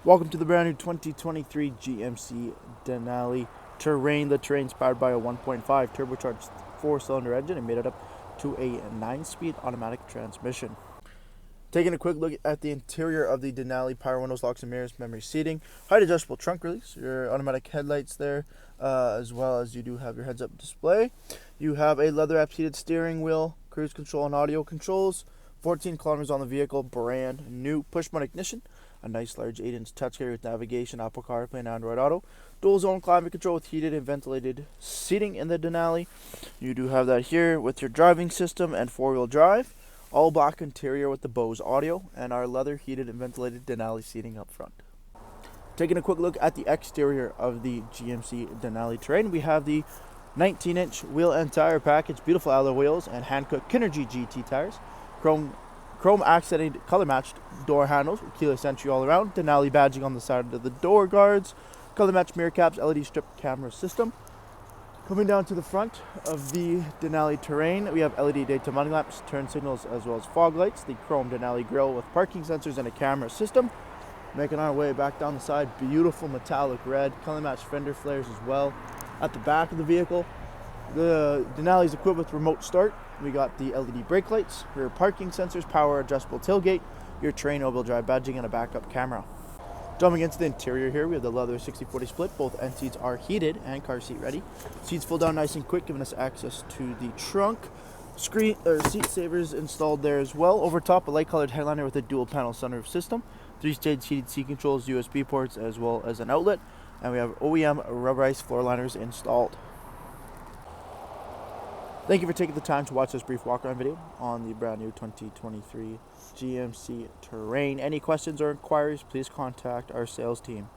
Welcome to the brand new 2023 GMC Denali Terrain. The Terrain's powered by a 1.5 turbocharged 4-cylinder engine and made it up to a 9-speed automatic transmission. Taking a quick look at the interior of the Denali: power windows, locks and mirrors, memory seating, height adjustable trunk release, your automatic headlights there, as well as you do have your heads-up display. You have a leather-wrapped heated steering wheel, cruise control and audio controls, 14 kilometers on the vehicle, brand new push-button ignition, a nice large 8-inch touchscreen with navigation, Apple CarPlay and Android Auto, dual zone climate control with heated and ventilated seating in the Denali. You do have that here with your driving system and 4-wheel drive. All black interior with the Bose audio and our leather heated and ventilated Denali seating up front. Taking a quick look at the exterior of the GMC Denali Terrain, we have the 19-inch wheel and tire package, beautiful alloy wheels and hand-cut Kinergy GT tires, chrome accented color matched door handles with keyless entry all around, Denali badging on the side of the door guards, color matched mirror caps, LED strip camera system. Coming down to the front of the Denali Terrain, we have LED daytime running lamps, turn signals, as well as fog lights, the chrome Denali grille with parking sensors and a camera system. Making our way back down the side, beautiful metallic red, color matched fender flares as well. At the back of the vehicle, the Denali is equipped with remote start. We got the LED brake lights, rear parking sensors, power adjustable tailgate, your Terrain all-wheel drive badging, and a backup camera. Jumping into the interior here, we have the leather 60/40 split. Both end seats are heated and car seat ready. Seats fold down nice and quick, giving us access to the trunk. Seat savers installed there as well. Over top, a light-colored headliner with a dual-panel sunroof system. 3-stage heated seat controls, USB ports, as well as an outlet. And we have OEM rubberized floor liners installed. Thank you for taking the time to watch this brief walk-around video on the brand new 2023 GMC Terrain. Any questions or inquiries, please contact our sales team.